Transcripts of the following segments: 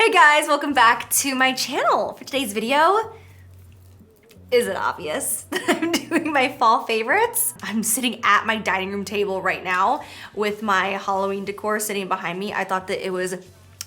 Hey guys, welcome back to my channel. For today's video, is it obvious that I'm doing my fall favorites? I'm sitting at my dining room table right now with my Halloween decor sitting behind me. I thought that it was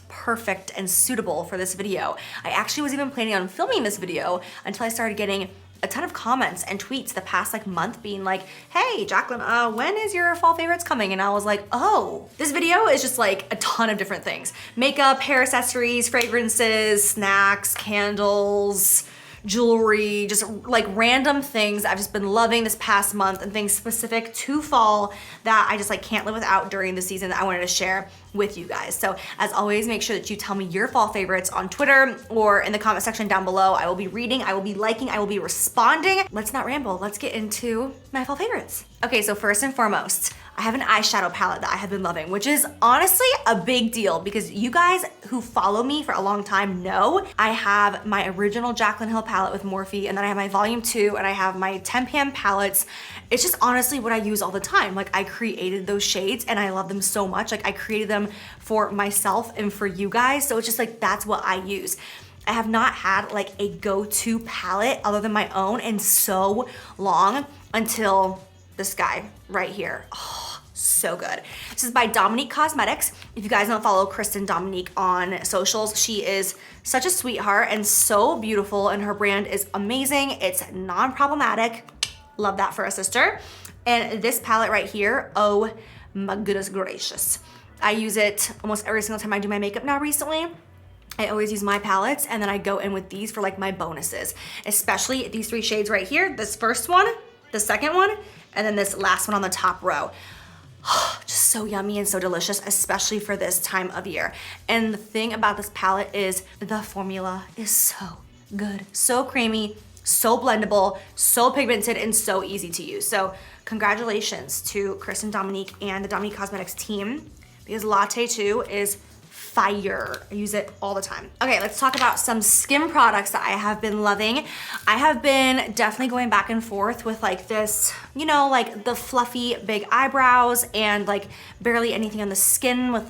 perfect and suitable for this video. I actually was even planning on filming this video until I started getting a ton of comments and tweets the past month being like, hey Jaclyn, when is your fall favorites coming? And I was like, oh, this video is just a ton of different things. Makeup, hair accessories, fragrances, snacks, candles, jewelry, just random things I've just been loving this past month and things specific to fall that I just can't live without during the season that I wanted to share with you guys. So as always, make sure that you tell me your fall favorites on Twitter or in the comment section down below. I will be reading, I will be liking, I will be responding. Let's not ramble, let's get into my fall favorites. Okay, so first and foremost, I have an eyeshadow palette that I have been loving, which is honestly a big deal because you guys who follow me for a long time know I have my original Jaclynhill palette with Morphe, and then I have my volume 2, and I have my Tampa palettes. It's just honestly what I use all the time. I created those shades and I love them so much. I created them for myself and for you guys. So it's just that's what I use. I have not had a go-to palette other than my own in so long until this guy right here. Oh, so good. This is by Dominique Cosmetics. If you guys don't follow Kristen Dominique on socials, she is such a sweetheart and so beautiful, and her brand is amazing. It's non-problematic. Love that for a sister. And this palette right here, oh my goodness gracious. I use it almost every single time I do my makeup now recently. I always use my palettes, and then I go in with these for my bonuses, especially these 3 shades right here. This first one, the second one, and then this last one on the top row. Just so yummy and so delicious, especially for this time of year. And the thing about this palette is the formula is so good, so creamy, so blendable, so pigmented, and so easy to use. So congratulations to Kristen Dominique and the Dominique Cosmetics team, because Latte 2 is fire. I use it all the time. Okay, let's talk about some skin products that I have been loving. I have been definitely going back and forth with this, the fluffy big eyebrows and barely anything on the skin with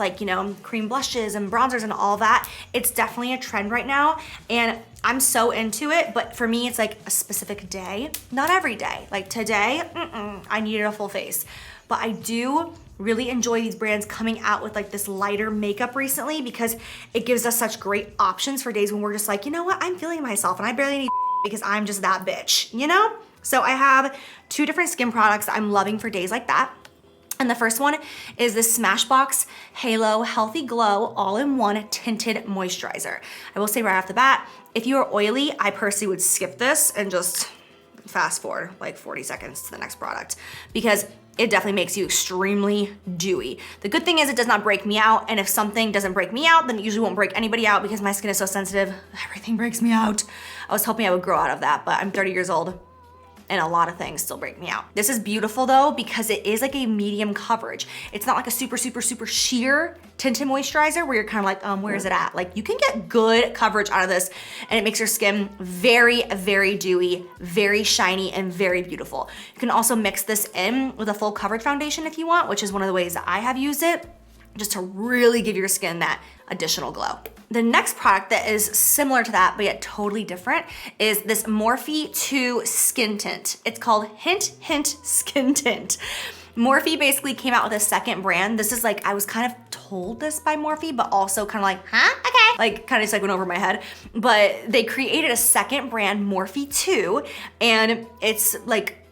cream blushes and bronzers and all that. It's definitely a trend right now, and I'm so into it, but for me, it's a specific day, not every day. Today, I needed a full face. But I do really enjoy these brands coming out with this lighter makeup recently, because it gives us such great options for days when we're just you know what, I'm feeling myself and I barely need because I'm just that bitch, So I have 2 different skin products that I'm loving for days like that. And the first one is the Smashbox Halo Healthy Glow All-in-One Tinted Moisturizer. I will say right off the bat, if you are oily, I personally would skip this and just fast forward 40 seconds to the next product, because it definitely makes you extremely dewy. The good thing is it does not break me out, and if something doesn't break me out, then it usually won't break anybody out because my skin is so sensitive. Everything breaks me out. I was hoping I would grow out of that, but I'm 30 years old and a lot of things still break me out. This is beautiful though, because it is a medium coverage. It's not a super, super, super sheer tinted moisturizer where you're kind of where is it at? You can get good coverage out of this, and it makes your skin very, very dewy, very shiny, and very beautiful. You can also mix this in with a full coverage foundation if you want, which is one of the ways that I have used it, just to really give your skin that additional glow. The next product that is similar to that, but yet totally different, is this Morphe 2 Skin Tint. It's called Hint Hint Skin Tint. Morphe basically came out with a second brand. This is I was kind of told this by Morphe, but also kind of huh? Okay. Kind of just went over my head. But they created a second brand, Morphe 2, and it's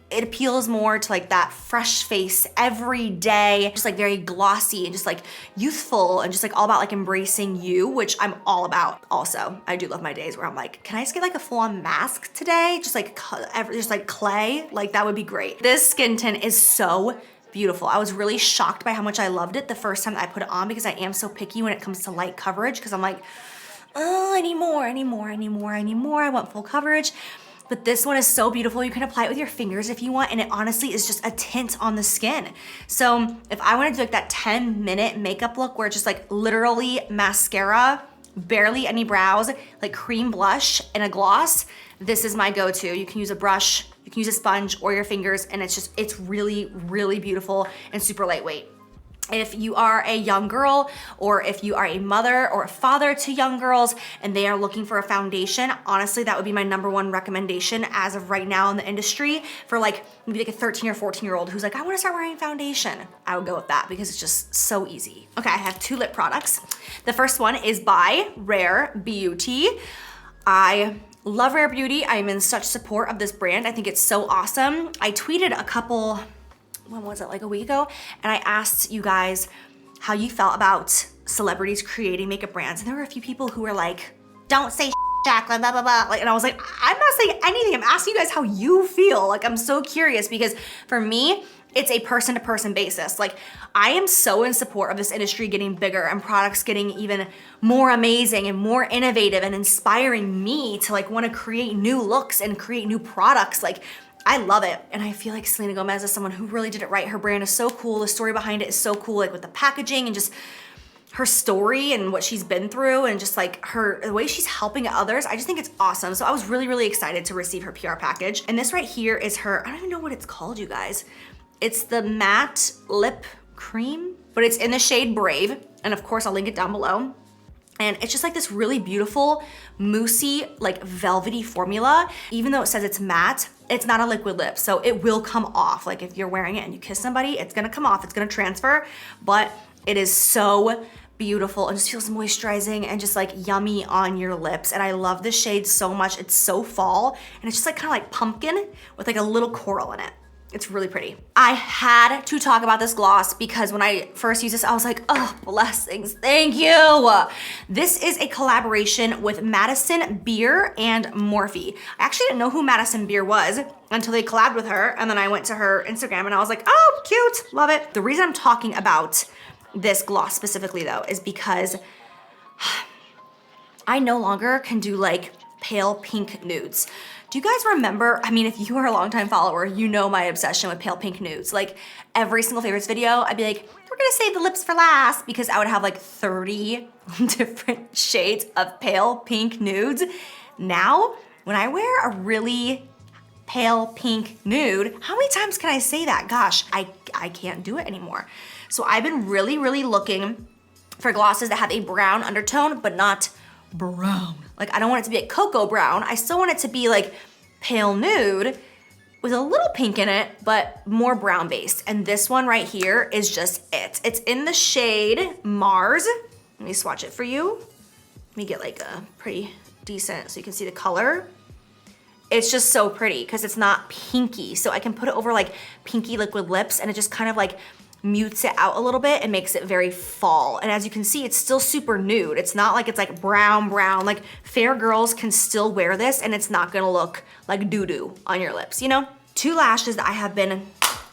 it appeals more to that fresh face every day, just very glossy and just youthful and just all about embracing you, which I'm all about. Also, I do love my days where I'm can I just get a full-on mask today? Just clay, that would be great. This skin tint is so beautiful. I was really shocked by how much I loved it the first time that I put it on, because I am so picky when it comes to light coverage, because I'm oh, I need more, I need more, I need more, I need more. I want full coverage. But this one is so beautiful. You can apply it with your fingers if you want, and it honestly is just a tint on the skin. So if I wanted to do that 10-minute makeup look where it's just literally mascara, barely any brows, cream blush and a gloss, this is my go-to. You can use a brush, you can use a sponge or your fingers, and it's really, really beautiful and super lightweight. If you are a young girl, or if you are a mother or a father to young girls and they are looking for a foundation, honestly, that would be my #1 recommendation as of right now in the industry for like maybe like a 13 or 14-year-old who's like, I wanna start wearing foundation. I would go with that because it's just so easy. Okay, I have 2 lip products. The first one is by Rare Beauty. I love Rare Beauty. I am in such support of this brand. I think it's so awesome. I tweeted a couple, when was it, like a week ago? And I asked you guys how you felt about celebrities creating makeup brands. And there were a few people who were like, don't say Jaclyn, blah, blah, blah. Like, and I was like, I'm not saying anything. I'm asking you guys how you feel. Like, I'm so curious because for me, it's a person-to-person basis. Like, I am so in support of this industry getting bigger and products getting even more amazing and more innovative and inspiring me to like wanna create new looks and create new products. Like, I love it. And I feel like Selena Gomez is someone who really did it right. Her brand is so cool. The story behind it is so cool, like with the packaging and just her story and what she's been through and just like the way she's helping others. I just think it's awesome. So I was really, really excited to receive her PR package. And this right here is her, I don't even know what it's called, you guys. It's the matte lip cream, but it's in the shade Brave. And of course I'll link it down below. And it's just like this really beautiful, moussey, like velvety formula. Even though it says it's matte, it's not a liquid lip, so it will come off. Like if you're wearing it and you kiss somebody, it's gonna come off, it's gonna transfer, but it is so beautiful and just feels moisturizing and just like yummy on your lips. And I love this shade so much. It's so fall, and it's just like kind of like pumpkin with like a little coral in it. It's really pretty. I had to talk about this gloss because when I first used this, I was like, oh, blessings, thank you. This is a collaboration with Madison Beer and Morphe. I actually didn't know who Madison Beer was until they collabed with her, and then I went to her Instagram and I was like, oh, cute, love it. The reason I'm talking about this gloss specifically though is because I no longer can do like pale pink nudes. Do you guys remember, I mean, if you are a longtime follower, you know my obsession with pale pink nudes. Like every single favorites video, I'd be like, we're gonna save the lips for last, because I would have like 30 different shades of pale pink nudes. Now, when I wear a really pale pink nude, how many times can I say that? Gosh, I can't do it anymore. So I've been really, really looking for glosses that have a brown undertone, but not brown. Like I don't want it to be a cocoa brown. I still want it to be like pale nude with a little pink in it, but more brown based. And this one right here is just it. It's in the shade Mars. Let me swatch it for you. Let me get like a pretty decent so you can see the color. It's just so pretty because it's not pinky. So I can put it over like pinky liquid lips and it just kind of like mutes it out a little bit and makes it very fall. And as you can see, it's still super nude. It's not like it's like brown. Like fair girls can still wear this and it's not gonna look like doo-doo on your lips, you know? 2 lashes that I have been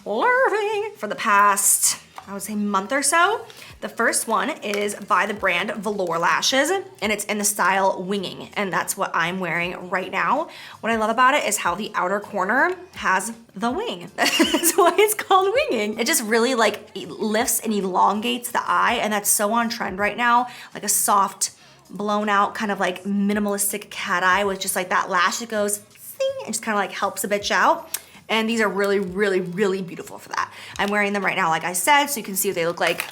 loving for the past, I would say, month or so. The first one is by the brand Velour Lashes, and it's in the style Winging, and that's what I'm wearing right now. What I love about it is how the outer corner has the wing. That's why it's called Winging. It just really like lifts and elongates the eye, and that's so on trend right now. Like a soft, blown out, kind of like minimalistic cat eye with just like that lash that goes zing, and just kind of like helps a bitch out. And these are really, really, really beautiful for that. I'm wearing them right now, like I said, so you can see what they look like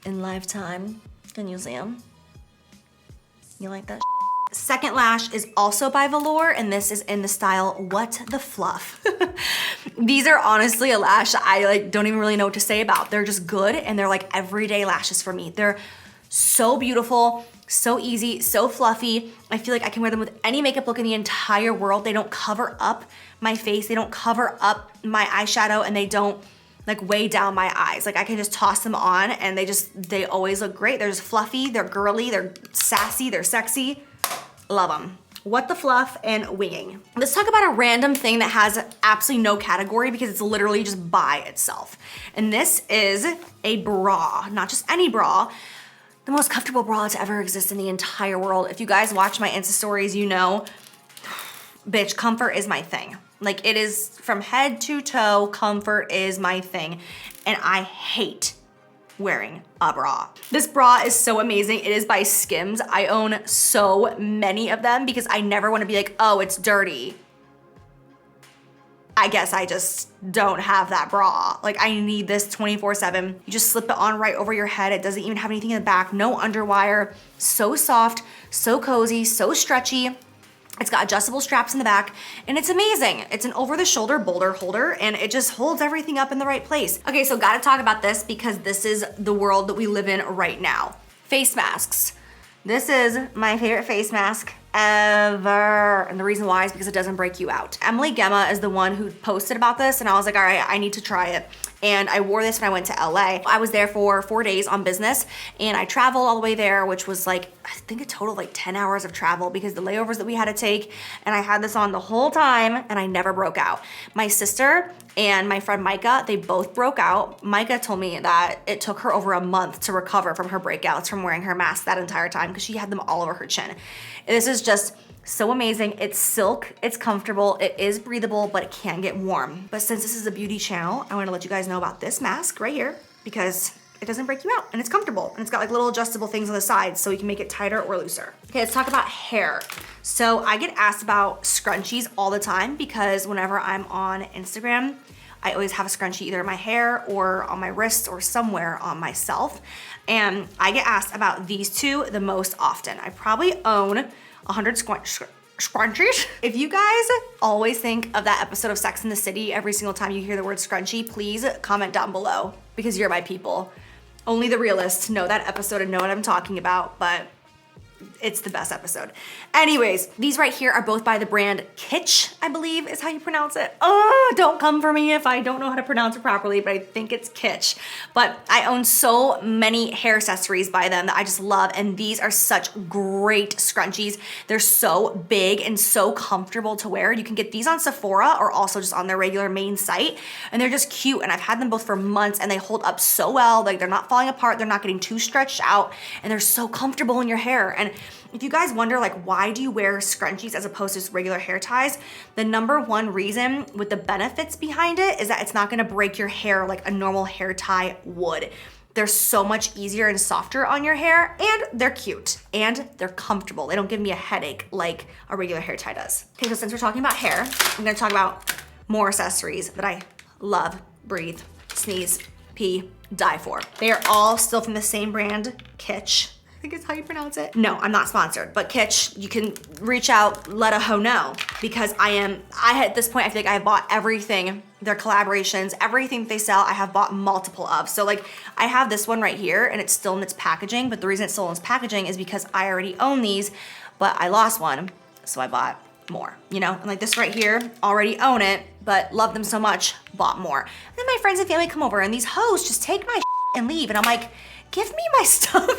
in lifetime. Can you see them? You like that? Second lash is also by Velour, and this is in the style What the Fluff. These are honestly a lash I like don't even really know what to say about. They're just good, and they're like everyday lashes for me. They're so beautiful, so easy, so fluffy. I feel like I can wear them with any makeup look in the entire world. They don't cover up my face, they don't cover up my eyeshadow, and they don't like weigh down my eyes. Like I can just toss them on and they always look great. They're just fluffy, they're girly, they're sassy, they're sexy. Love them. What the Fluff and Winging. Let's talk about a random thing that has absolutely no category because it's literally just by itself. And this is a bra, not just any bra, the most comfortable bra to ever exist in the entire world. If you guys watch my Insta stories, you know, bitch, comfort is my thing. Like it is from head to toe, comfort is my thing. And I hate wearing a bra. This bra is so amazing. It is by Skims. I own so many of them because I never want to be like, oh, it's dirty. I guess I just don't have that bra. Like I need this 24/7. You just slip it on right over your head. It doesn't even have anything in the back, no underwire. So soft, so cozy, so stretchy. It's got adjustable straps in the back and it's amazing. It's an over the shoulder boulder holder and it just holds everything up in the right place. Okay, so gotta talk about this because this is the world that we live in right now. Face masks. This is my favorite face mask ever. And the reason why is because it doesn't break you out. Emily Gemma is the one who posted about this and I was like, all right, I need to try it. And I wore this when I went to LA. I was there for 4 days on business and I traveled all the way there, which was like, I think a total of like 10 hours of travel because the layovers that we had to take, and I had this on the whole time and I never broke out. My sister and my friend Micah, they both broke out. Micah told me that it took her over a month to recover from her breakouts from wearing her mask that entire time because she had them all over her chin. This is just so amazing. It's silk, it's comfortable, it is breathable, but it can get warm. But since this is a beauty channel, I want to let you guys know about this mask right here because it doesn't break you out and it's comfortable and it's got like little adjustable things on the sides so you can make it tighter or looser. Okay, let's talk about hair. So I get asked about scrunchies all the time because whenever I'm on Instagram, I always have a scrunchie either in my hair or on my wrists or somewhere on myself. And I get asked about these two the most often. I probably own 100 scrunchies. If you guys always think of that episode of Sex and the City every single time you hear the word scrunchie, please comment down below because you're my people. Only the realists know that episode and know what I'm talking about, but it's the best episode. Anyways, these right here are both by the brand Kitsch, I believe is how you pronounce it. Oh, don't come for me if I don't know how to pronounce it properly, but I think it's Kitsch. But I own so many hair accessories by them that I just love, and these are such great scrunchies. They're so big and so comfortable to wear. You can get these on Sephora or also just on their regular main site, and they're just cute, and I've had them both for months, and they hold up so well. Like, they're not falling apart, they're not getting too stretched out, and they're so comfortable in your hair. And if you guys wonder, like, why do you wear scrunchies as opposed to just regular hair ties? The number one reason with the benefits behind it is that it's not gonna break your hair like a normal hair tie would. They're so much easier and softer on your hair, and they're cute, and they're comfortable. They don't give me a headache like a regular hair tie does. Okay, so since we're talking about hair, I'm gonna talk about more accessories that I love, breathe, sneeze, pee, die for. They are all still from the same brand, Kitsch. I think it's how you pronounce it. No, I'm not sponsored, but Kitsch, you can reach out, let a hoe know, because at this point, I feel like I bought everything, their collaborations, everything they sell, I have bought multiple of. So like, I have this one right here and it's still in its packaging, but the reason it's still in its packaging is because I already own these, but I lost one, so I bought more, you know? And like this right here, already own it, but love them so much, bought more. And then my friends and family come over and these hoes just take my and leave, and I'm like, give me my stuff.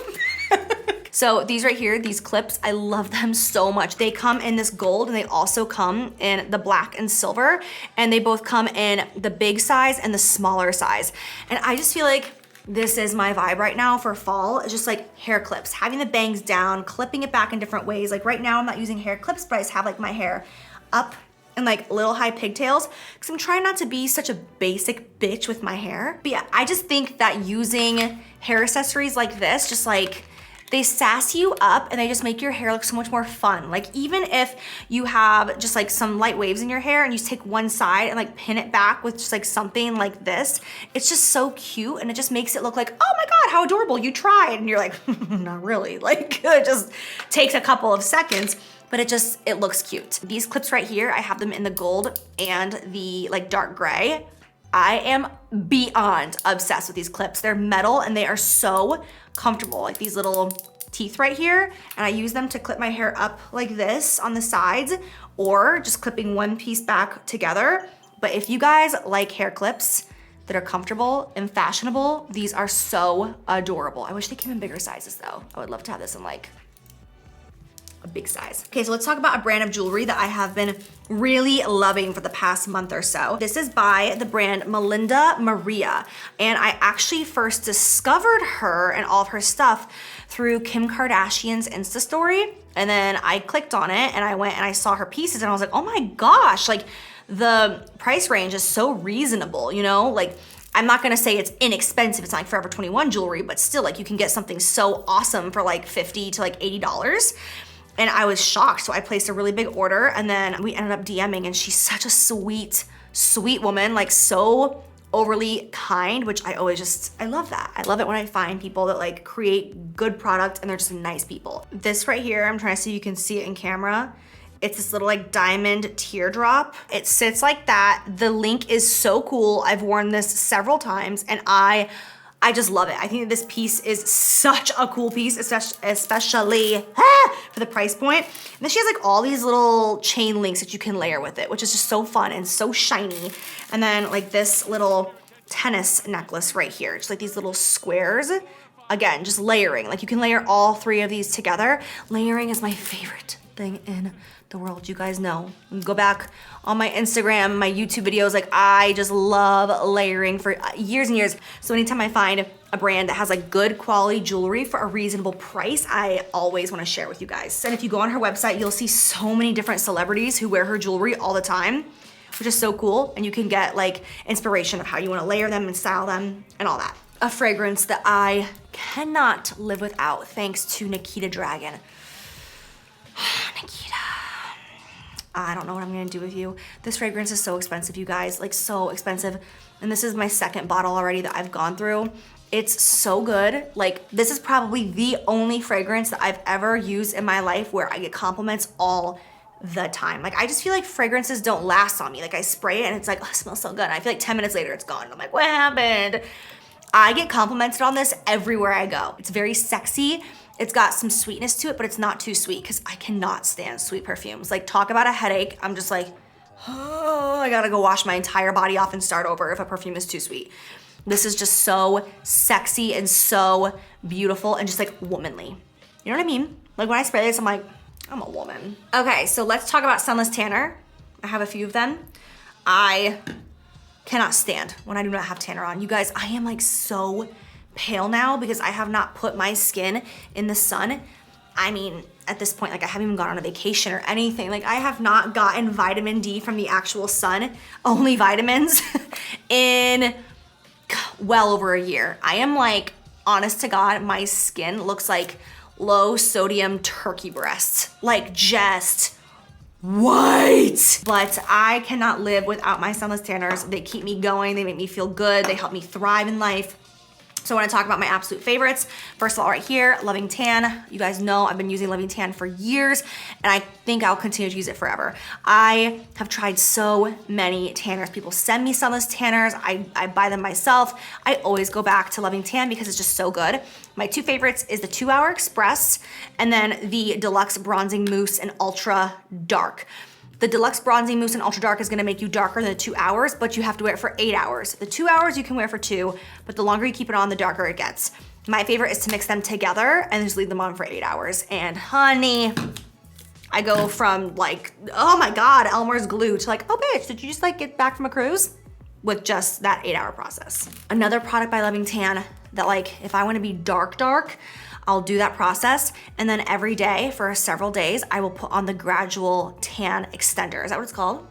So these right here, these clips, I love them so much. They come in this gold and they also come in the black and silver, and they both come in the big size and the smaller size. And I just feel like this is my vibe right now for fall. It's just like hair clips, having the bangs down, clipping it back in different ways. Like right now I'm not using hair clips, but I just have like my hair up and like little high pigtails because I'm trying not to be such a basic bitch with my hair. But yeah, I just think that using hair accessories like this, just like, they sass you up and they just make your hair look so much more fun. Like even if you have just like some light waves in your hair and you just take one side and like pin it back with just like something like this, it's just so cute and it just makes it look like, oh my God, how adorable, you tried. And you're like, not really. Like it just takes a couple of seconds, but it looks cute. These clips right here, I have them in the gold and the like dark gray. I am beyond obsessed with these clips. They're metal and they are so comfortable, like these little teeth right here. And I use them to clip my hair up like this on the sides or just clipping one piece back together. But if you guys like hair clips that are comfortable and fashionable, these are so adorable. I wish they came in bigger sizes though. I would love to have this in like a big size. Okay, so let's talk about a brand of jewelry that I have been really loving for the past month or so. This is by the brand Melinda Maria. And I actually first discovered her and all of her stuff through Kim Kardashian's Insta story. And then I clicked on it and I went and I saw her pieces and I was like, oh my gosh, like the price range is so reasonable, you know? Like, I'm not gonna say it's inexpensive, it's not like Forever 21 jewelry, but still like you can get something so awesome for like $50 to like $80. And I was shocked, so I placed a really big order and then we ended up DMing and she's such a sweet sweet woman, like so overly kind, which I love that. I love it when I find people that like create good product and they're just nice people. This right here, I'm trying to see if you can see it in camera. It's this little like diamond teardrop. It sits like that. The link is so cool. I've worn this several times and I just love it. I think that this piece is such a cool piece, especially for the price point. And then she has like all these little chain links that you can layer with it, which is just so fun and so shiny. And then like this little tennis necklace right here, just like these little squares. Again, just layering. Like you can layer all three of these together. Layering is my favorite thing in the world. You guys know. You go back on my Instagram, my YouTube videos, like I just love layering for years and years. So anytime I find a brand that has like good quality jewelry for a reasonable price, I always want to share with you guys. And if you go on her website, you'll see so many different celebrities who wear her jewelry all the time, which is so cool. And you can get like inspiration of how you want to layer them and style them and all that. A fragrance that I cannot live without, thanks to Nikita Dragon. Nikita. I don't know what I'm gonna do with you. This fragrance is so expensive, you guys, like so expensive. And this is my second bottle already that I've gone through. It's so good. Like this is probably the only fragrance that I've ever used in my life where I get compliments all the time. Like I just feel like fragrances don't last on me. Like I spray it and it's like, oh, it smells so good. And I feel like 10 minutes later it's gone. I'm like, what happened? I get complimented on this everywhere I go. It's very sexy. It's got some sweetness to it, but it's not too sweet because I cannot stand sweet perfumes. Like talk about a headache. I'm just like, oh, I gotta go wash my entire body off and start over if a perfume is too sweet. This is just so sexy and so beautiful and just like womanly. You know what I mean? Like when I spray this, I'm like, I'm a woman. Okay, so let's talk about Sunless Tanner. I have a few of them. I cannot stand when I do not have tanner on. You guys, I am like so pale now because I have not put my skin in the sun. I mean, at this point, like I haven't even gone on a vacation or anything. Like I have not gotten vitamin D from the actual sun, only vitamins, in well over a year. I am like, honest to God, my skin looks like low sodium turkey breasts. Like just white. But I cannot live without my Sunless Tanners. They keep me going. They make me feel good. They help me thrive in life. So I want to talk about my absolute favorites. First of all, right here, Loving Tan. You guys know I've been using Loving Tan for years, and I think I'll continue to use it forever. I have tried so many tanners. People send me Sunless Tanners. I buy them myself. I always go back to Loving Tan because it's just so good. My two favorites is the 2 Hour Express and then the Deluxe Bronzing Mousse and Ultra Dark. The Deluxe Bronzing Mousse and Ultra Dark is gonna make you darker than the 2 hours, but you have to wear it for 8 hours. The 2 hours you can wear for 2, but the longer you keep it on, the darker it gets. My favorite is to mix them together and just leave them on for 8 hours. And honey, I go from like, oh my God, Elmer's glue to like, oh bitch, did you just like get back from a cruise? With just that 8 hour process. Another product by Loving Tan that like, if I wanna be dark, I'll do that process, and then every day for several days, I will put on the Gradual Tan Extender. Is that what it's called?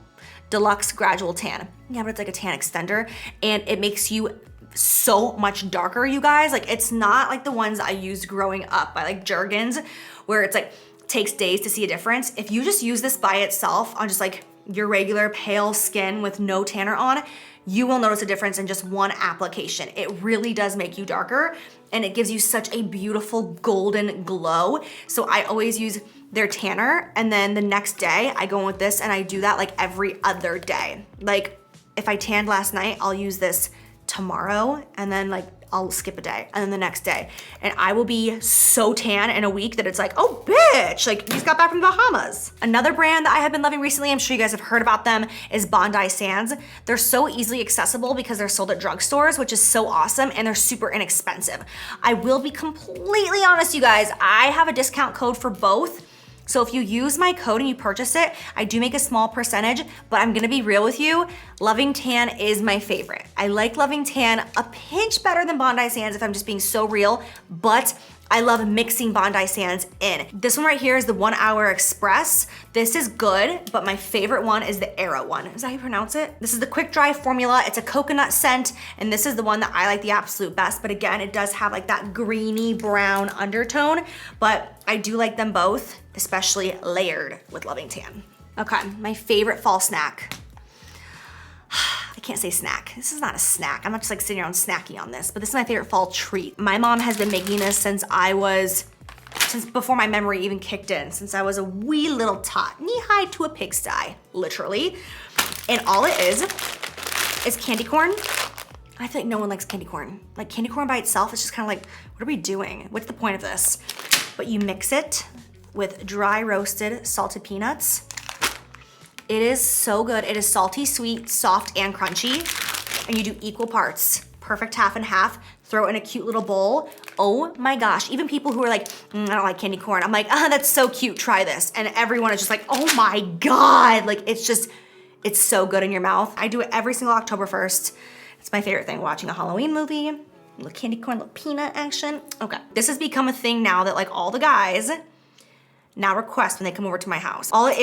Deluxe Gradual Tan. Yeah, but it's like a tan extender, and it makes you so much darker, you guys. Like, it's not like the ones I used growing up by like Jergens, where it's like, takes days to see a difference. If you just use this by itself on just like your regular pale skin with no tanner on, you will notice a difference in just one application. It really does make you darker, and it gives you such a beautiful golden glow. So I always use their tanner, and then the next day I go in with this, and I do that like every other day. Like if I tanned last night, I'll use this tomorrow, and then like I'll skip a day, and then the next day. And I will be so tan in a week that it's like, oh bitch, like you just got back from the Bahamas. Another brand that I have been loving recently, I'm sure you guys have heard about them, is Bondi Sands. They're so easily accessible because they're sold at drugstores, which is so awesome, and they're super inexpensive. I will be completely honest, you guys, I have a discount code for both. So if you use my code and you purchase it, I do make a small percentage, but I'm gonna be real with you, Loving Tan is my favorite. I like Loving Tan a pinch better than Bondi Sands if I'm just being so real, but I love mixing Bondi Sands in. This one right here is the 1 Hour Express. This is good, but my favorite one is the Arrow one. Is that how you pronounce it? This is the quick dry formula. It's a coconut scent, and this is the one that I like the absolute best. But again, it does have like that greeny brown undertone, but I do like them both, especially layered with Loving Tan. Okay, my favorite fall snack. can't say snack. This is not a snack. I'm not just like sitting around snacking on this, but this is my favorite fall treat. My mom has been making this since before my memory even kicked in, since I was a wee little tot, knee-high to a pigsty, literally. And all it is candy corn. I feel like no one likes candy corn. Like candy corn by itself, it's just kind of like, what are we doing? What's the point of this? But you mix it with dry roasted salted peanuts. It is so good. It is salty, sweet, soft, and crunchy. And you do equal parts. Perfect half and half. Throw it in a cute little bowl. Oh my gosh. Even people who are like, I don't like candy corn. I'm like, that's so cute. Try this. And everyone is just like, oh my God. Like it's so good in your mouth. I do it every single October 1st. It's my favorite thing, watching a Halloween movie. Little candy corn, little peanut action. Okay. This has become a thing now that like all the guys now request when they come over to my house. All it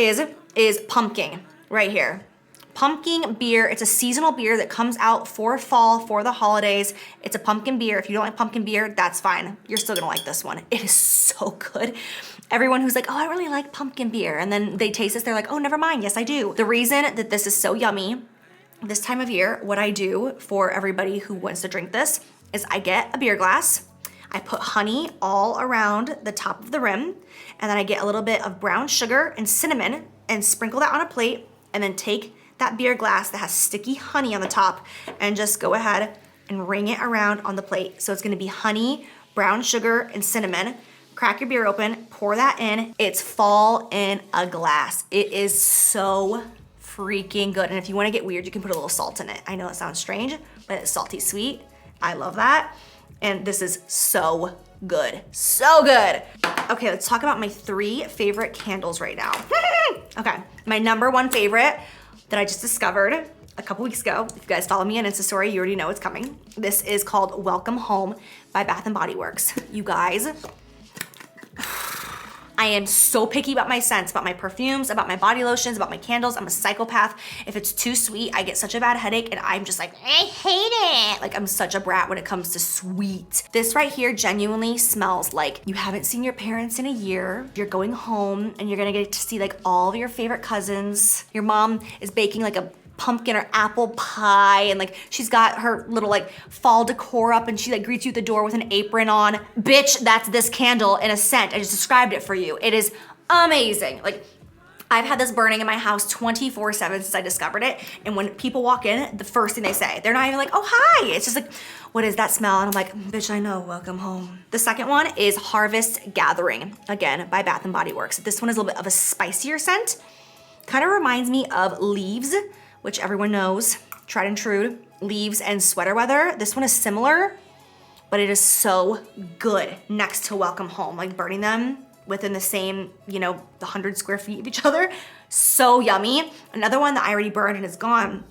is pumpkin right here. Pumpkin beer. It's a seasonal beer that comes out for fall, for the holidays. It's a pumpkin beer. If you don't like pumpkin beer, that's fine. You're still gonna like this one. It is so good. Everyone who's like, oh, I really like pumpkin beer, and then they taste this, they're like, oh, never mind, yes, I do. The reason that this is so yummy, this time of year, what I do for everybody who wants to drink this is I get a beer glass, I put honey all around the top of the rim, and then I get a little bit of brown sugar and cinnamon and sprinkle that on a plate, and then take that beer glass that has sticky honey on the top and just go ahead and ring it around on the plate. So it's gonna be honey, brown sugar, and cinnamon. Crack your beer open, pour that in. It's fall in a glass. It is so freaking good. And if you wanna get weird, you can put a little salt in it. I know it sounds strange, but it's salty sweet. I love that. And this is so good, so good. Okay, let's talk about my 3 favorite candles right now. Okay, my number 1 favorite that I just discovered a couple weeks ago. If you guys follow me on Insta story, you already know it's coming. This is called Welcome Home by Bath & Body Works. You guys, I am so picky about my scents, about my perfumes, about my body lotions, about my candles. I'm a psychopath. If it's too sweet, I get such a bad headache and I'm just like, I hate it. Like I'm such a brat when it comes to sweet. This right here genuinely smells like you haven't seen your parents in a year. You're going home and you're gonna get to see like all of your favorite cousins. Your mom is baking like a pumpkin or apple pie, and like she's got her little like fall decor up and she like greets you at the door with an apron on. Bitch, that's this candle in a scent. I just described it for you. It is amazing. Like I've had this burning in my house 24/7 since I discovered it. And when people walk in, the first thing they say, they're not even like, oh, hi. It's just like, what is that smell? And I'm like, bitch, I know, welcome home. The second one is Harvest Gathering, again, by Bath & Body Works. This one is a little bit of a spicier scent. Kind of reminds me of Leaves, which everyone knows, tried and true, Leaves and Sweater Weather. This one is similar, but it is so good next to Welcome Home, like burning them within the same, the 100 square feet of each other. So yummy. Another one that I already burned and is gone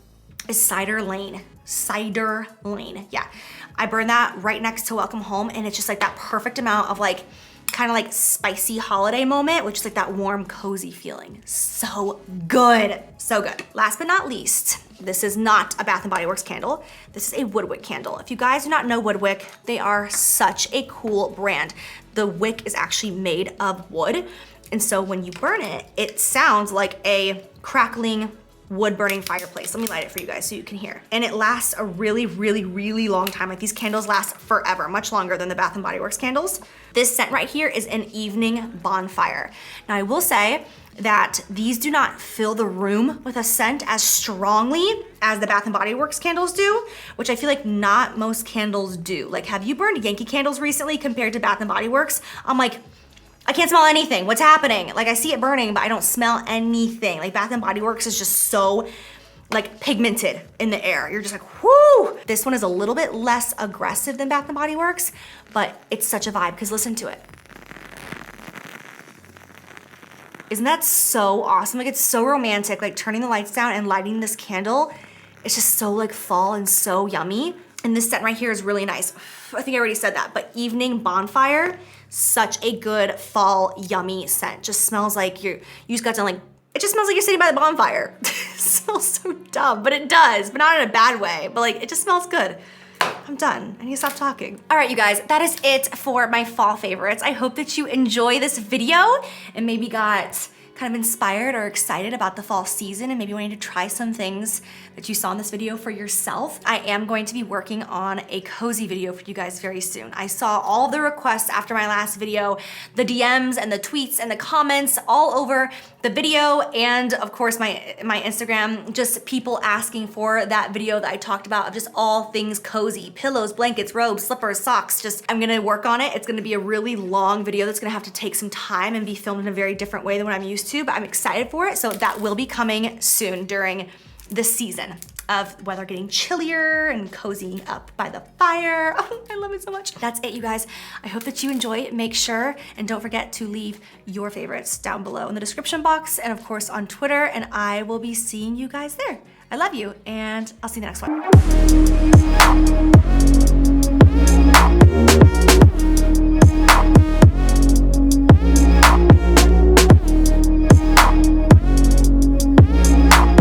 is Cider Lane. Cider Lane, yeah. I burned that right next to Welcome Home, and it's just like that perfect amount of like, kind of like spicy holiday moment, which is like that warm, cozy feeling. So good, so good. Last but not least, this is not a Bath & Body Works candle. This is a woodwick candle. If you guys do not know woodwick, they are such a cool brand. The wick is actually made of wood. And so when you burn it, it sounds like a crackling wood burning fireplace. Let me light it for you guys so you can hear. And it lasts a really, really, really long time. Like these candles last forever, much longer than the Bath & Body Works candles. This scent right here is an evening bonfire. Now I will say that these do not fill the room with a scent as strongly as the Bath & Body Works candles do, which I feel like not most candles do. Like, have you burned Yankee candles recently compared to Bath & Body Works? I'm like, I can't smell anything. What's happening? Like I see it burning, but I don't smell anything. Like Bath & Body Works is just so like pigmented in the air. You're just like, whoo! This one is a little bit less aggressive than Bath & Body Works, but it's such a vibe because listen to it. Isn't that so awesome? Like it's so romantic, like turning the lights down and lighting this candle. It's just so like fall and so yummy. And this scent right here is really nice. I think I already said that, but Evening Bonfire, such a good fall yummy scent. Just smells like you just got to like, it just smells like you're sitting by the bonfire. It smells so dumb, but it does, but not in a bad way, but like it just smells good. I'm done, I need to stop talking. All right, you guys, that is it for my fall favorites. I hope that you enjoy this video and maybe got kind of inspired or excited about the fall season and maybe wanting to try some things that you saw in this video for yourself, I am going to be working on a cozy video for you guys very soon. I saw all the requests after my last video, the DMs and the tweets and the comments all over the video, and of course my Instagram, just people asking for that video that I talked about of just all things cozy, pillows, blankets, robes, slippers, socks. Just, I'm gonna work on it. It's gonna be a really long video that's gonna have to take some time and be filmed in a very different way than what I'm used to, but I'm excited for it. So that will be coming soon during this season of weather getting chillier and cozying up by the fire. Oh, I love it so much. That's it, you guys. I hope that you enjoy it. Make sure and don't forget to leave your favorites down below in the description box and of course on Twitter, and I will be seeing you guys there. I love you, and I'll see you in the next one.